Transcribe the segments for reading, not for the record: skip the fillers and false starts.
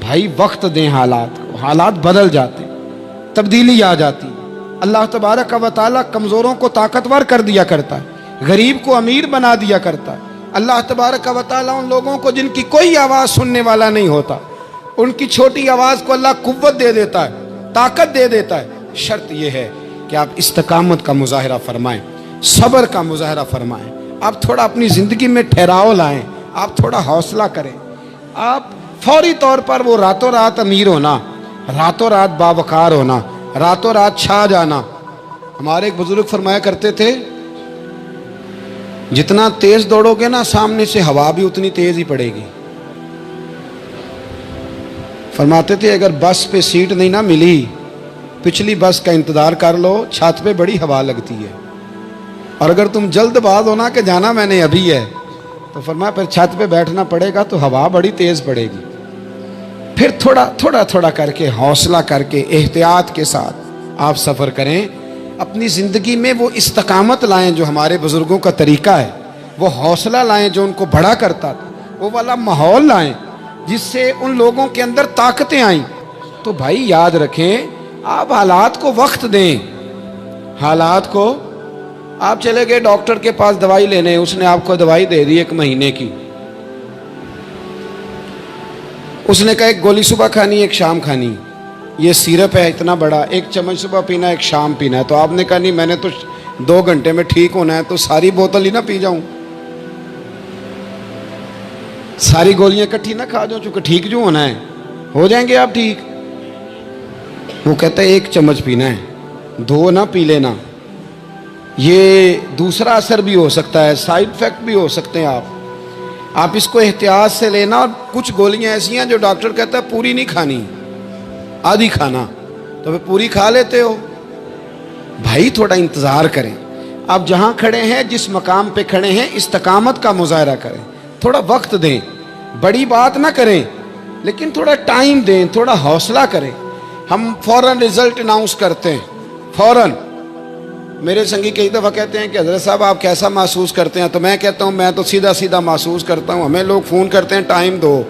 بھائی وقت دیں حالات کو، حالات بدل جاتے، تبدیلی آ جاتی۔ اللہ تبارک و تعالیٰ کمزوروں کو طاقتور کر دیا کرتا ہے، غریب کو امیر بنا دیا کرتا ہے۔ اللہ تبارک و تعالیٰ ان لوگوں کو جن کی کوئی آواز سننے والا نہیں ہوتا، ان کی چھوٹی آواز کو اللہ قوت دے دیتا ہے، طاقت دے دیتا ہے۔ شرط یہ ہے کہ آپ استقامت کا مظاہرہ فرمائیں، صبر کا مظاہرہ فرمائیں، آپ تھوڑا اپنی زندگی میں ٹھہراؤ لائیں، آپ تھوڑا حوصلہ کریں۔ آپ فوری طور پر وہ راتوں رات امیر ہونا، راتوں رات باوقار ہونا، راتوں رات چھا جانا۔ ہمارے ایک بزرگ فرمایا کرتے تھے، جتنا تیز دوڑو گے نا سامنے سے ہوا بھی اتنی تیز ہی پڑے گی۔ فرماتے تھے اگر بس پہ سیٹ نہیں نہ ملی، پچھلی بس کا انتظار کر لو، چھت پہ بڑی ہوا لگتی ہے، اور اگر تم جلد باز ہونا کہ جانا میں نے ابھی ہے، تو فرمایا پھر چھت پہ بیٹھنا پڑے گا تو ہوا بڑی تیز پڑے گی۔ پھر تھوڑا تھوڑا کر کے، حوصلہ کر کے، احتیاط کے ساتھ آپ سفر کریں، اپنی زندگی میں وہ استقامت لائیں جو ہمارے بزرگوں کا طریقہ ہے، وہ حوصلہ لائیں جو ان کو بڑا کرتا تھا، وہ والا ماحول لائیں جس سے ان لوگوں کے اندر طاقتیں آئیں۔ تو بھائی یاد رکھیں، آپ حالات کو وقت دیں، حالات کو۔ آپ چلے گئے ڈاکٹر کے پاس دوائی لینے، اس نے آپ کو دوائی دے دی 1 مہینے کی، اس نے کہا 1 گولی صبح کھانی 1 شام کھانی، یہ سیرپ ہے اتنا بڑا، 1 چمچ صبح پینا 1 شام پینا ہے۔ تو آپ نے کہا نہیں میں نے تو 2 گھنٹے میں ٹھیک ہونا ہے، تو ساری بوتل ہی نہ پی جاؤں، ساری گولیاں اکٹھی نہ کھا جاؤں، چونکہ ٹھیک جو ہونا ہے ہو جائیں گے آپ ٹھیک۔ وہ کہتا ہے 1 چمچ پینا ہے، 2 نہ پی لینا، یہ دوسرا اثر بھی ہو سکتا ہے، سائیڈ افیکٹ بھی ہو سکتے ہیں، آپ اس کو احتیاط سے لینا۔ اور کچھ گولیاں ایسی ہیں جو ڈاکٹر کہتا ہے پوری نہیں کھانی، آدھی کھانا، تو پھر پوری کھا لیتے ہو۔ بھائی تھوڑا انتظار کریں، آپ جہاں کھڑے ہیں، جس مقام پہ کھڑے ہیں، استقامت کا مظاہرہ کریں، تھوڑا وقت دیں، بڑی بات نہ کریں لیکن تھوڑا ٹائم دیں، تھوڑا حوصلہ کریں۔ ہم فوراً رزلٹ اناؤنس کرتے ہیں، فوراً۔ میرے سنگی کئی دفعہ کہتے ہیں کہ حضرت صاحب آپ کیسا محسوس کرتے ہیں، تو میں کہتا ہوں میں تو سیدھا محسوس کرتا ہوں۔ ہمیں لوگ فون کرتے ہیں ٹائم دو،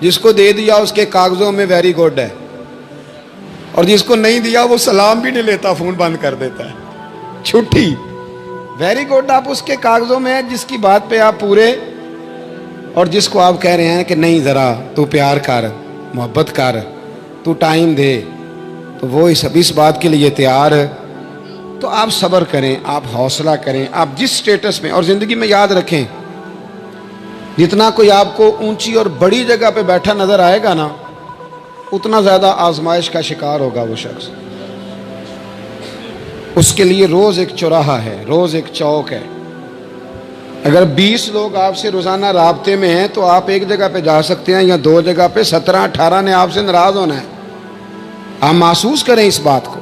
جس کو دے دیا اس کے کاغذوں میں ویری گڈ ہے، اور جس کو نہیں دیا وہ سلام بھی نہیں لیتا، فون بند کر دیتا ہے، چھٹی۔ ویری گڈ آپ اس کے کاغذوں میں ہے جس کی بات پہ آپ پورے، اور جس کو آپ کہہ رہے ہیں کہ نہیں ذرا تو پیار کر، محبت کر، تو ٹائم دے، تو وہ اس بات کے لیے تیار ہے۔ تو آپ صبر کریں، آپ حوصلہ کریں، آپ جس سٹیٹس میں، اور زندگی میں یاد رکھیں جتنا کوئی آپ کو اونچی اور بڑی جگہ پہ بیٹھا نظر آئے گا نا، اتنا زیادہ آزمائش کا شکار ہوگا وہ شخص۔ اس کے لیے روز ایک چوراہا ہے، روز ایک چوک ہے۔ اگر 20 لوگ آپ سے روزانہ رابطے میں ہیں تو آپ ایک جگہ پہ جا سکتے ہیں، یا 2 جگہ پہ 17-18 نے آپ سے ناراض ہونا ہے۔ آپ محسوس کریں اس بات کو۔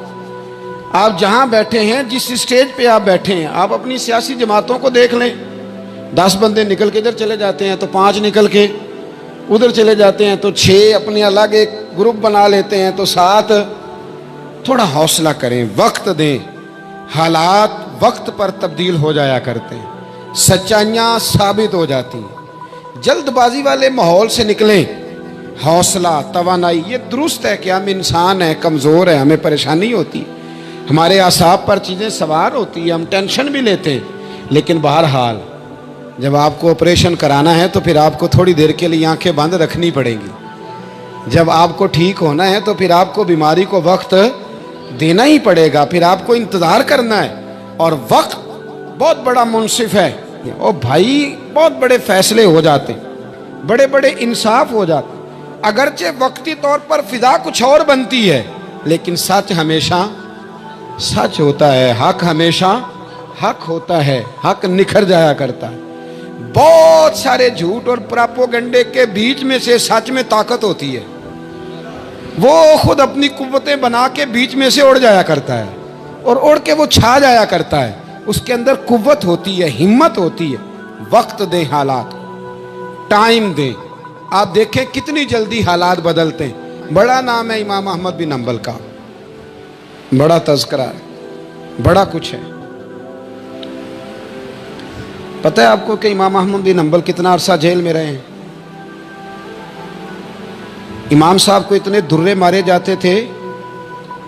آپ جہاں بیٹھے ہیں، جس اسٹیج پہ آپ بیٹھے ہیں، آپ اپنی سیاسی جماعتوں کو دیکھ لیں، 10 بندے نکل کے ادھر چلے جاتے ہیں تو 5 نکل کے ادھر چلے جاتے ہیں، تو 6 اپنے الگ ایک گروپ بنا لیتے ہیں، تو 7۔ تھوڑا حوصلہ کریں، وقت دیں، حالات وقت پر تبدیل ہو جایا کرتے ہیں، سچائیاں ثابت ہو جاتی ہیں۔ جلد بازی والے ماحول سے نکلیں، حوصلہ، توانائی، یہ درست ہے کہ ہم انسان ہیں، کمزور ہیں، ہمیں پریشانی ہوتی ہے، ہمارے اعصاب پر چیزیں سوار ہوتی ہیں، ہم ٹینشن بھی لیتے ہیں، لیکن بہرحال جب آپ کو آپریشن کرانا ہے تو پھر آپ کو تھوڑی دیر کے لیے آنکھیں بند رکھنی پڑیں گی۔ جب آپ کو ٹھیک ہونا ہے تو پھر آپ کو بیماری کو وقت دینا ہی پڑے گا، پھر آپ کو انتظار کرنا ہے، اور وقت بہت بڑا منصف ہے۔ اور بھائی بہت بڑے فیصلے ہو جاتے ہیں، بڑے بڑے انصاف ہو جاتے ہیں، اگرچہ وقتی طور پر فضا کچھ اور بنتی ہے، لیکن سچ ہمیشہ سچ ہوتا ہے، حق ہمیشہ حق ہوتا ہے، حق نکھر جایا کرتا ہے۔ بہت سارے جھوٹ اور پراپوگنڈے کے بیچ میں سے سچ میں طاقت ہوتی ہے، وہ خود اپنی قوتیں بنا کے بیچ میں سے اڑ جایا کرتا ہے، اور اڑ کے وہ چھا جایا کرتا ہے، اس کے اندر قوت ہوتی ہے، ہمت ہوتی ہے۔ وقت دیں، حالات کو ٹائم دیں، آپ دیکھیں کتنی جلدی حالات بدلتے ہیں۔ بڑا نام ہے امام احمد بن حنبل کا، بڑا تذکرہ ہے، بڑا کچھ ہے۔ پتہ ہے آپ کو کہ امام احمد بن حنبل کتنا عرصہ جیل میں رہے ہیں؟ امام صاحب کو اتنے درے مارے جاتے تھے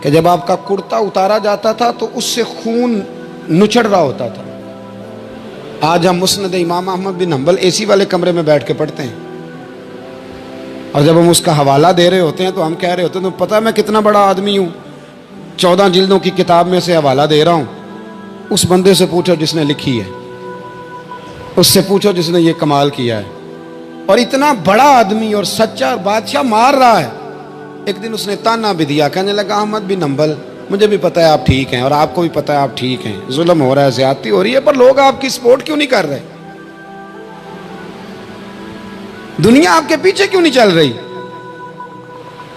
کہ جب آپ کا کرتا اتارا جاتا تھا تو اس سے خون نچڑ رہا ہوتا تھا. آج ہم مسند امام احمد بن حنبل اے سی والے کمرے میں بیٹھ کے پڑھتے ہیں، اور جب ہم اس کا حوالہ دے رہے ہوتے ہیں تو ہم کہہ رہے ہوتے ہیں تو پتہ میں کتنا بڑا آدمی ہوں، 14 جلدوں کی کتاب میں سے حوالہ دے رہا ہوں. اس بندے سے پوچھو جس نے لکھی ہے، اس سے پوچھو جس نے یہ کمال کیا ہے. اور اتنا بڑا آدمی اور سچا بادشاہ مار رہا ہے. ایک دن اس نے تانا بھی دیا، کہنے لگا احمد بن حنبل مجھے بھی پتہ ہے آپ ٹھیک ہیں اور آپ کو بھی پتہ ہے آپ ٹھیک ہیں، ظلم ہو رہا ہے، زیادتی ہو رہی ہے، پر لوگ آپ کی سپورٹ کیوں نہیں کر رہے؟ دنیا آپ کے پیچھے کیوں نہیں چل رہی؟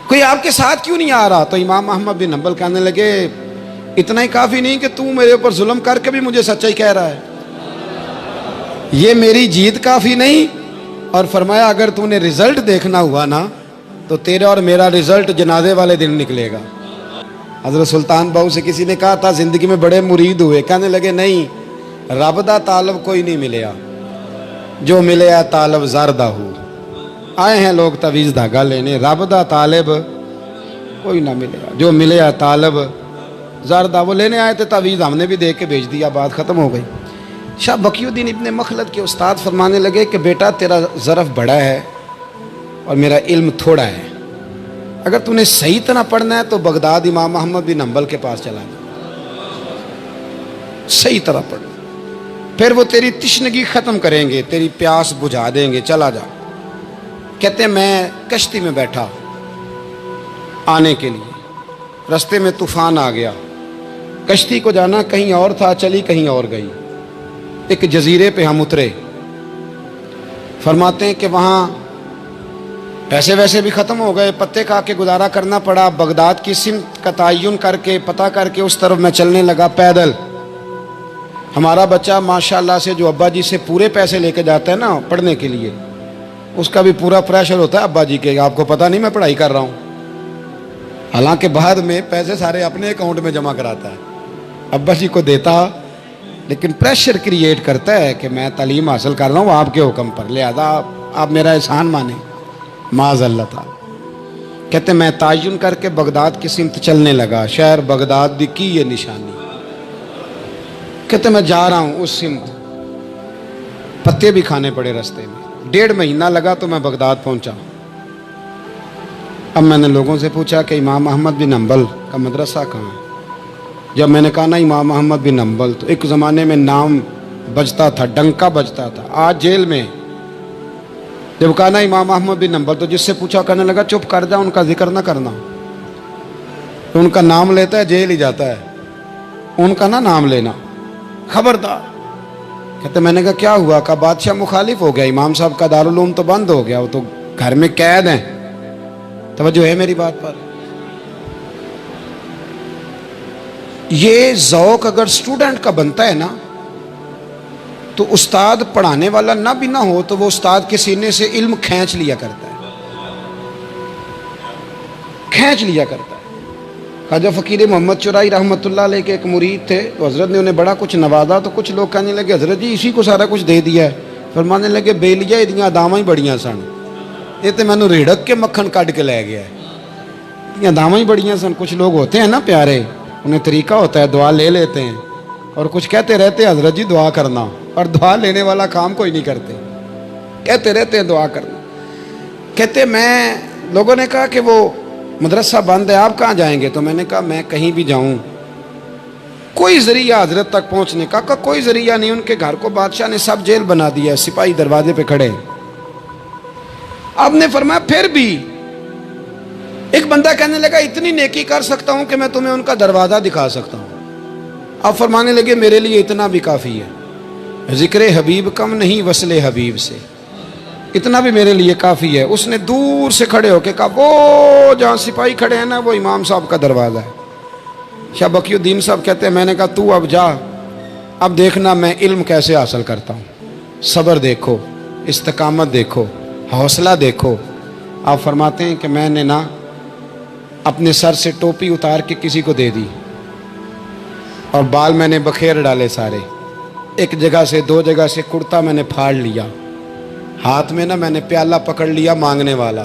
کوئی آپ کے ساتھ کیوں نہیں آ رہا؟ تو امام احمد بن حنبل کہنے لگے اتنا ہی کافی نہیں کہ تو میرے اوپر ظلم کر کے بھی مجھے سچائی کہہ رہا ہے، یہ میری جیت کافی نہیں. اور فرمایا اگر تو نے رزلٹ دیکھنا ہوا نا تو تیرا اور میرا رزلٹ جنازے والے دن نکلے گا. حضرت سلطان بہو سے کسی نے کہا تھا زندگی میں بڑے مرید ہوئے، کہنے لگے نہیں، رب دا طالب کوئی نہیں ملیا، جو ملیا طالب زردہ ہو. آئے ہیں لوگ تعویذ دھاگا لینے، رب دا طالب کوئی نہ ملیا، جو ملیا طالب زردہ. وہ لینے آئے تھے تعویذ، ہم نے بھی دے کے بھیج دیا، بات ختم ہو گئی. شاہ بقی الدین ابن مخلد کے استاد فرمانے لگے کہ بیٹا تیرا ظرف بڑا ہے اور میرا علم تھوڑا ہے، اگر تو نے صحیح طرح پڑھنا ہے تو بغداد امام احمد بن حنبل کے پاس چلا جا، صحیح طرح پڑھ، پھر وہ تیری تشنگی ختم کریں گے، تیری پیاس بجھا دیں گے، چلا جا. کہتے ہیں میں کشتی میں بیٹھا آنے کے لیے، رستے میں طوفان آ گیا، کشتی کو جانا کہیں اور تھا، چلی کہیں اور گئی. ایک جزیرے پہ ہم اترے. فرماتے ہیں کہ وہاں پیسے ویسے بھی ختم ہو گئے، پتے کھا کے گزارا کرنا پڑا. بغداد کی سمت کا تعین کر کے پتہ کر کے اس طرف میں چلنے لگا پیدل. ہمارا بچہ ماشاءاللہ سے جو ابا جی سے پورے پیسے لے کے جاتا ہے نا پڑھنے کے لیے، اس کا بھی پورا پریشر ہوتا ہے ابا جی کے، آپ کو پتہ نہیں میں پڑھائی کر رہا ہوں، حالانکہ بعد میں پیسے سارے اپنے اکاؤنٹ میں جمع کراتا ہے، ابا جی کو دیتا، لیکن پریشر کریٹ کرتا ہے کہ میں تعلیم حاصل کر رہا ہوں آپ کے حکم پر، لہذا آپ میرا احسان مانیں، معاذ اللہ تعالی. کہتے میں تعین کر کے بغداد کی سمت چلنے لگا، شہر بغداد دی کی یہ نشانی. کہتے میں جا رہا ہوں اس سمت، پتے بھی کھانے پڑے رستے میں. 1.5 مہینہ لگا تو میں بغداد پہنچا. اب میں نے لوگوں سے پوچھا کہ امام احمد بن حنبل کا مدرسہ کہاں ہے؟ جب میں نے کہا نا امام احمد بن حنبل، تو ایک زمانے میں نام بجتا تھا، ڈنکا بجتا تھا. آج جیل میں جب کہا نا امام احمد بن حنبل تو جس سے پوچھا کہنے لگا چپ کر جا، ان کا ذکر نہ کرنا، ان کا نام لیتا ہے جیل ہی جاتا ہے، ان کا نہ نام لینا، خبردار. کہتے میں نے کہا کیا ہوا؟ کہا بادشاہ مخالف ہو گیا، امام صاحب کا دارالعلوم تو بند ہو گیا، وہ تو گھر میں قید ہیں. توجہ ہے میری بات پر؟ یہ ذوق اگر اسٹوڈنٹ کا بنتا ہے نا تو استاد پڑھانے والا نہ بھی نہ ہو تو وہ استاد کے سینے سے علم کھینچ لیا کرتا ہے، کھینچ لیا کرتا ہے. خواجہ فقیر محمد چرائی رحمۃ اللہ علیہ کے ایک مرید تھے، تو حضرت نے انہیں بڑا کچھ نوازا، تو کچھ لوگ کہنے لگے حضرت جی اسی کو سارا کچھ دے دیا ہے. فرمانے لگے بیلیاں ادیاں داواں ہی بڑیاں سن، یہ تو مینوں ریڑک کے مکھن کڈ کے لے گیا ہے، ادیاں داواں ہی بڑیاں سن. کچھ لوگ ہوتے ہیں نا پیارے، انہیں طریقہ ہوتا ہے دعا لے لیتے ہیں، اور کچھ کہتے رہتے ہیں حضرت جی دعا کرنا، اور دعا لینے والا کام کوئی نہیں کرتے، کہتے رہتے ہیں دعا کرنا. کہتے میں لوگوں نے کہا کہ وہ مدرسہ بند ہے، آپ کہاں جائیں گے؟ تو میں نے کہا میں کہیں بھی جاؤں کوئی ذریعہ حضرت تک پہنچنے کا. کوئی ذریعہ نہیں، ان کے گھر کو بادشاہ نے سب جیل بنا دیا، سپاہی دروازے پہ کھڑے. آپ نے فرمایا پھر بھی ایک بندہ کہنے لگا اتنی نیکی کر سکتا ہوں کہ میں تمہیں ان کا دروازہ دکھا سکتا ہوں. آپ فرمانے لگے میرے لیے اتنا بھی کافی ہے، ذکر حبیب کم نہیں وصل حبیب سے، اتنا بھی میرے لیے کافی ہے. اس نے دور سے کھڑے ہو کے کہا وہ جہاں سپاہی کھڑے ہیں نا وہ امام صاحب کا دروازہ ہے. شاہ بقی الدین صاحب کہتے ہیں میں نے کہا تو اب جا، اب دیکھنا میں علم کیسے حاصل کرتا ہوں. صبر دیکھو، استقامت دیکھو، حوصلہ دیکھو. آپ فرماتے ہیں کہ میں نے نا اپنے سر سے ٹوپی اتار کے کسی کو دے دی، اور بال میں نے بخیر ڈالے سارے، ایک جگہ سے 2 جگہ سے کرتا میں نے پھاڑ لیا، ہاتھ میں نا میں نے پیالہ پکڑ لیا مانگنے والا،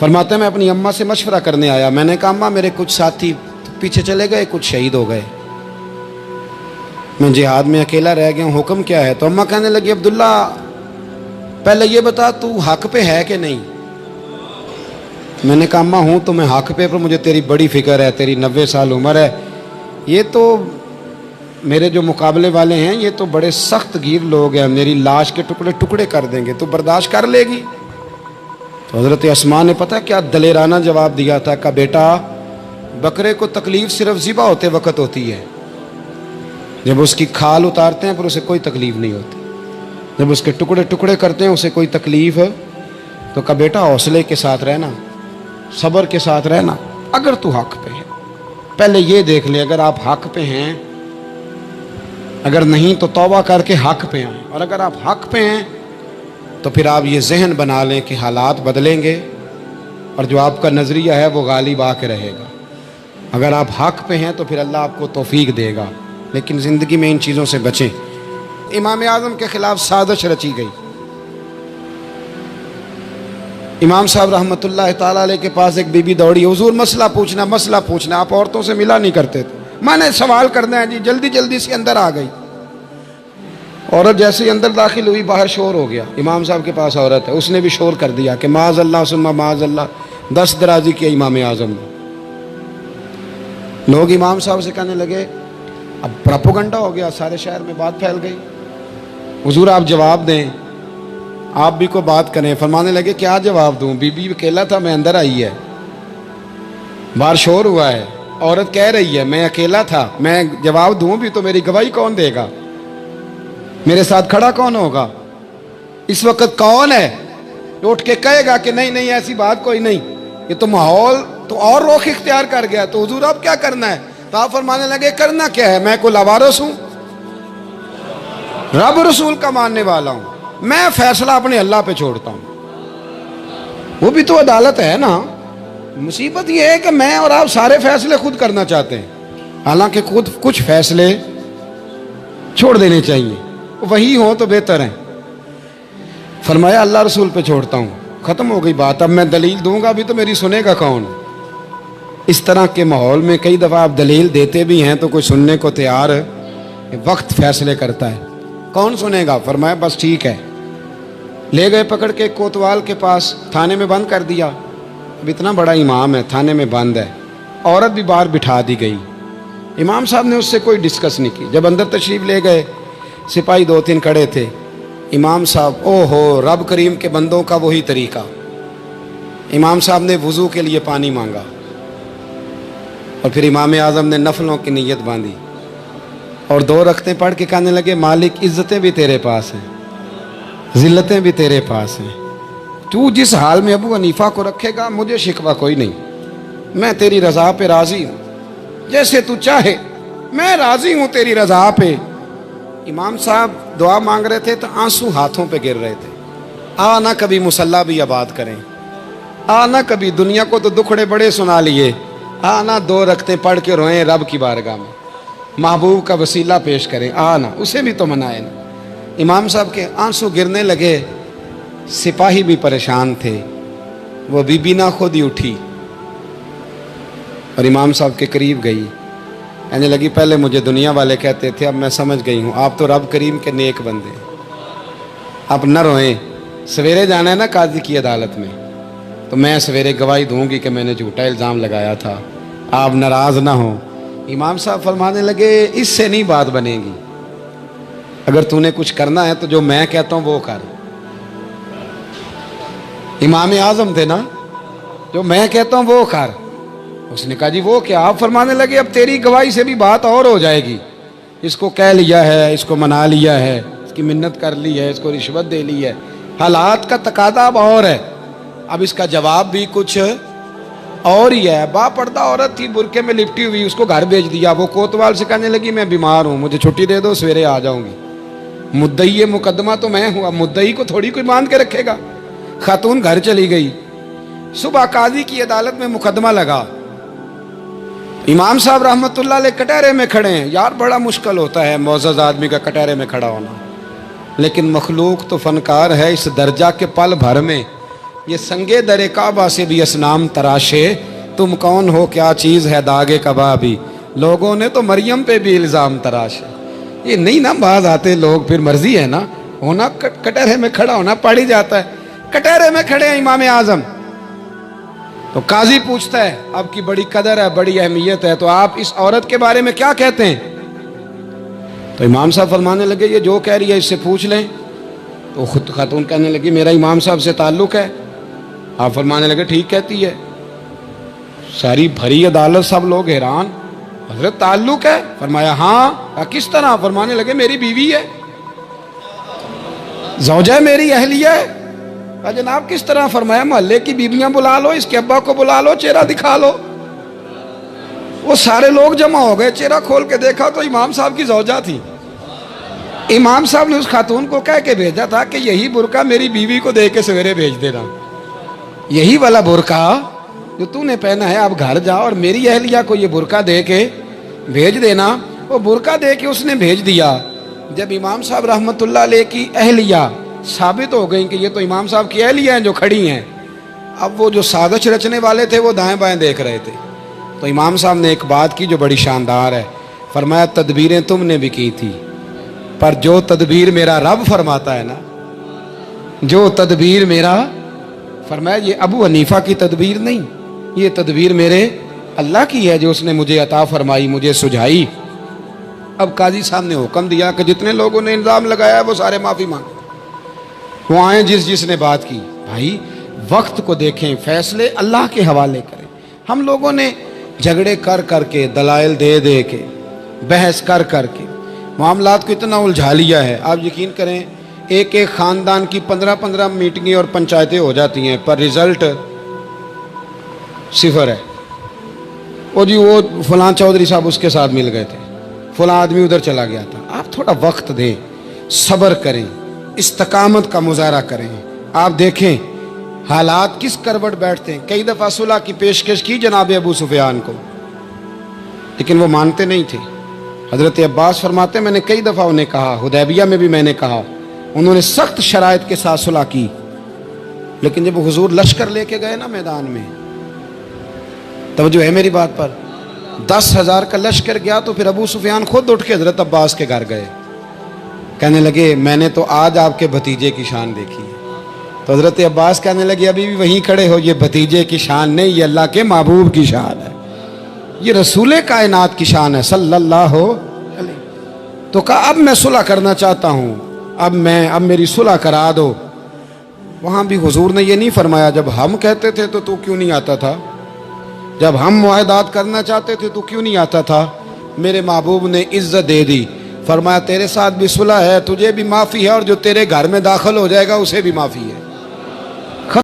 فرماتے ہیں میں اپنی اماں سے مشورہ کرنے آیا، میں نے کہا اماں میرے کچھ ساتھی پیچھے چلے گئے، کچھ شہید ہو گئے، میں جہاد میں اکیلا رہ گیا ہوں، حکم کیا ہے؟ تو اماں کہنے لگی عبداللہ پہلے یہ بتا تو حق پہ ہے کہ نہیں؟ میں نے کہا اماں ہوں تو میں حق پہ، پر مجھے تیری بڑی فکر ہے، تیری 90 سال عمر ہے، یہ تو میرے جو مقابلے والے ہیں یہ تو بڑے سخت گیر لوگ ہیں، میری لاش کے ٹکڑے ٹکڑے کر دیں گے، تو برداشت کر لے گی؟ تو حضرت اسماء نے پتہ کیا دلیرانہ جواب دیا تھا کہ بیٹا بکرے کو تکلیف صرف ذبح ہوتے وقت ہوتی ہے، جب اس کی کھال اتارتے ہیں پر اسے کوئی تکلیف نہیں ہوتی، جب اس کے ٹکڑے ٹکڑے کرتے ہیں اسے کوئی تکلیف، تو کہا بیٹا حوصلے کے ساتھ رہنا، صبر کے ساتھ رہنا، اگر تو حق پہ ہے پہلے یہ دیکھ لے، اگر آپ حق پہ ہیں، اگر نہیں تو توبہ کر کے حق پہ آئیں، اور اگر آپ حق پہ ہیں تو پھر آپ یہ ذہن بنا لیں کہ حالات بدلیں گے اور جو آپ کا نظریہ ہے وہ غالب آ کے رہے گا، اگر آپ حق پہ ہیں تو پھر اللہ آپ کو توفیق دے گا، لیکن زندگی میں ان چیزوں سے بچیں۔ امام اعظم کے خلاف سازش رچی گئی، امام صاحب رحمۃ اللہ تعالیٰ علیہ کے پاس ایک بی بی دوڑی، حضور مسئلہ پوچھنا، آپ عورتوں سے ملا نہیں کرتے تھے، میں نے سوال کرنا ہے جی، جلدی جلدی سے اندر آ گئی، عورت جیسے ہی اندر داخل ہوئی باہر شور ہو گیا، امام صاحب کے پاس عورت ہے، اس نے بھی شور کر دیا کہ معاذ اللہ ثم معاذ اللہ، 10 درازی کیا امام اعظم نے۔ لوگ امام صاحب سے کہنے لگے اب پراپوگنڈا ہو گیا، سارے شہر میں بات پھیل گئی، حضور آپ جواب دیں، آپ بھی کو بات کریں۔ فرمانے لگے کیا جواب دوں، بی بی اکیلا تھا، میں اندر آئی ہے، باہر شور ہوا ہے، عورت کہہ رہی ہے میں اکیلا تھا، میں جواب دوں بھی تو میری گواہی کون دے گا، میرے ساتھ کھڑا کون ہوگا، اس وقت کون ہے جو اٹھ کے کہے گا کہ نہیں نہیں ایسی بات کوئی نہیں، یہ تو ماحول تو اور رخ اختیار کر گیا، تو حضور اب کیا کرنا ہے؟ تو آپ فرمانے لگے کرنا کیا ہے، میں کوئی لاوارث ہوں، رب رسول کا ماننے والا ہوں، میں فیصلہ اپنے اللہ پہ چھوڑتا ہوں، وہ بھی تو عدالت ہے نا۔ مصیبت یہ ہے کہ میں اور آپ سارے فیصلے خود کرنا چاہتے ہیں، حالانکہ خود کچھ فیصلے چھوڑ دینے چاہیے، وہی ہوں تو بہتر ہیں۔ فرمایا اللہ رسول پہ چھوڑتا ہوں، ختم ہو گئی بات، اب میں دلیل دوں گا بھی تو میری سنے گا کون؟ اس طرح کے ماحول میں کئی دفعہ آپ دلیل دیتے بھی ہیں تو کوئی سننے کو تیار ہے، وقت فیصلے کرتا ہے، کون سنے گا؟ فرمایا بس ٹھیک ہے، لے گئے پکڑ کے کوتوال کے پاس، تھانے میں بند کر دیا، اب اتنا بڑا امام ہے تھانے میں بند ہے، عورت بھی باہر بٹھا دی گئی، امام صاحب نے اس سے کوئی ڈسکس نہیں کی، جب اندر تشریف لے گئے سپاہی 2-3 کھڑے تھے، امام صاحب او ہو رب کریم کے بندوں کا وہی طریقہ، امام صاحب نے وضو کے لیے پانی مانگا اور پھر امام اعظم نے نفلوں کی نیت باندھی اور 2 رکعتیں پڑھ کے کہنے لگے مالک عزتیں بھی تیرے پاس ہیں، ذلتیں بھی تیرے پاس ہیں، تو جس حال میں ابو حنیفہ کو رکھے گا مجھے شکوہ کوئی نہیں، میں تیری رضا پہ راضی ہوں، جیسے تو چاہے میں راضی ہوں تیری رضا پہ۔ امام صاحب دعا مانگ رہے تھے تو آنسو ہاتھوں پہ گر رہے تھے، نہ کبھی مصلی بھی آباد کریں، نہ کبھی دنیا کو تو دکھڑے بڑے سنا لیے، نہ 2 رکعتیں پڑھ کے روئیں رب کی بارگاہ میں، محبوب کا وسیلہ پیش کریں، نہ اسے بھی تو منائیں نا۔ امام صاحب کے آنسو گرنے لگے، سپاہی بھی پریشان تھے، وہ بی بی نہ خود ہی اٹھی اور امام صاحب کے قریب گئی، کہنے لگی پہلے مجھے دنیا والے کہتے تھے، اب میں سمجھ گئی ہوں آپ تو رب کریم کے نیک بندے ہیں، اب نہ روئیں، سویرے جانا ہے نا قاضی کی عدالت میں، تو میں سویرے گواہی دوں گی کہ میں نے جھوٹا الزام لگایا تھا، آپ ناراض نہ ہوں۔ امام صاحب فرمانے لگے اس سے نہیں بات بنے گی، اگر تو نے کچھ کرنا ہے تو جو میں کہتا ہوں وہ کر، امام اعظم تھے نا، جو میں کہتا ہوں وہ کر۔ اس نے کہا جی وہ کیا؟ آپ فرمانے لگے اب تیری گواہی سے بھی بات اور ہو جائے گی، اس کو کہہ لیا ہے، اس کو منا لیا ہے، اس کی منت کر لی ہے، اس کو رشوت دے لی ہے، حالات کا تقاضا اب اور ہے، اب اس کا جواب بھی کچھ اور ہی ہے۔ با پردہ عورت تھی، برقعے میں لپٹی ہوئی، اس کو گھر بھیج دیا، وہ کوتوال سے کہنے لگی میں بیمار ہوں، مجھے چھٹی دے دو، سویرے آ جاؤں گی، مدعی مقدمہ تو میں ہوں، اب مدعی کو تھوڑی کوئی باندھ کے رکھے گا۔ خاتون گھر چلی گئی، صبح قاضی کی عدالت میں مقدمہ لگا، امام صاحب رحمۃ اللہ علیہ کٹہرے میں کھڑے ہیں، یار بڑا مشکل ہوتا ہے معزز آدمی کا کٹہرے میں کھڑا ہونا، لیکن مخلوق تو فنکار ہے، اس درجہ کے پل بھر میں یہ سنگے در کعبہ سے بھی اسنام تراشے، تم کون ہو کیا چیز ہے داغے کبابی، لوگوں نے تو مریم پہ بھی الزام تراشے۔ یہ نہیں نا باز آتے لوگ، پھر مرضی ہے نا، ہونا کٹہرے میں کھڑا ہونا پڑ ہی جاتا ہے۔ کٹہرے میں کھڑے ہیں امام اعظم، تو قاضی پوچھتا ہے آپ کی بڑی قدر ہے، بڑی اہمیت ہے، تو آپ اس عورت کے بارے میں کیا کہتے ہیں؟ تو امام صاحب فرمانے لگے یہ جو کہہ رہی ہے اس سے پوچھ لیں۔ تو خود خاتون کہنے لگی میرا امام صاحب سے تعلق ہے۔ آپ فرمانے لگے ٹھیک کہتی ہے۔ ساری بھری عدالت سب لوگ حیران، حضرت تعلق ہے؟ فرمایا ہاں۔ کس طرح؟ فرمانے لگے میری بیوی ہے، زوجہ میری اہلیہ ہے۔ جناب کس طرح؟ فرمایا محلے کی بیویاں بلا لو، اس کے ابا کو بلا لو، چہرہ دکھا لو۔ وہ سارے لوگ جمع ہو گئے، چہرہ کھول کے دیکھا تو امام صاحب کی زوجہ تھی۔ امام صاحب نے اس خاتون کو کہہ کے بھیجا تھا کہ یہی برقع میری بیوی کو دے کے سویرے بھیج دینا، یہی والا برقع جو تو نے پہنا ہے، اب گھر جا اور میری اہلیہ کو یہ برقع دے کے بھیج دینا۔ وہ برقع دے کے اس نے بھیج دیا۔ جب امام صاحب رحمت اللہ علیہ کی اہلیہ ثابت ہو گئی کہ یہ تو امام صاحب کی اہلیہ ہیں جو کھڑی ہیں، اب وہ جو سازش رچنے والے تھے وہ دائیں بائیں دیکھ رہے تھے۔ تو امام صاحب نے ایک بات کی جو بڑی شاندار ہے، فرمایا تدبیریں تم نے بھی کی تھی، پر جو تدبیر میرا رب فرماتا ہے نا، جو تدبیر میرا، فرمایا یہ ابو حنیفہ کی تدبیر نہیں، یہ تدبیر میرے اللہ کی ہے جو اس نے مجھے عطا فرمائی، مجھے سجھائی۔ اب قاضی صاحب نے حکم دیا کہ جتنے لوگوں نے الزام لگایا وہ سارے معافی مانگیں، وہ آئیں جس نے بات کی۔ بھائی وقت کو دیکھیں، فیصلے اللہ کے حوالے کریں۔ ہم لوگوں نے جھگڑے کر کر کے، دلائل دے دے کے، بحث کر کر کے معاملات کو اتنا الجھا لیا ہے۔ آپ یقین کریں ایک ایک خاندان کی 15 میٹنگیں اور پنچایتیں ہو جاتی ہیں، پر رزلٹ صفر ہے۔ وہ جی وہ فلاں چودھری صاحب اس کے ساتھ مل گئے تھے، فلاں آدمی ادھر چلا گیا تھا۔ آپ تھوڑا وقت دیں، صبر کریں، استقامت کا مظاہرہ کریں۔ آپ دیکھیں حالات کس کروٹ بیٹھتے ہیں۔ کئی دفعہ صلح کی پیشکش کی جناب ابو سفیان کو، لیکن وہ مانتے نہیں تھے۔ حضرت عباس فرماتے میں نے کئی دفعہ انہیں کہا، حدیبیہ میں بھی میں نے کہا، انہوں نے سخت شرائط کے ساتھ صلح کی، لیکن جب حضور لشکر لے کے گئے نا میدان میں، توجہ ہے میری بات پر، 10,000 کا لشکر گیا تو پھر ابو سفیان خود اٹھ کے حضرت عباس کے گھر گئے، کہنے لگے میں نے تو آج آپ کے بھتیجے کی شان دیکھی ہے۔ تو حضرت عباس کہنے لگے ابھی بھی وہیں کھڑے ہو، یہ بھتیجے کی شان نہیں، یہ اللہ کے محبوب کی شان ہے، یہ رسول کائنات کی شان ہے صلی اللہ علیہ۔ تو کہا اب میں صلح کرنا چاہتا ہوں، اب میری صلح کرا دو۔ وہاں بھی حضور نے یہ نہیں فرمایا جب ہم کہتے تھے تو کیوں نہیں آتا تھا، جب ہم معاہدات کرنا چاہتے تھے تو کیوں نہیں آتا تھا۔ میرے محبوب نے عزت دے دی، فرمایا تیرے ساتھ بھی صلح ہے، تجھے بھی معافی ہے، اور جو تیرے گھر میں داخل ہو جائے گا اسے بھی معافی ہے۔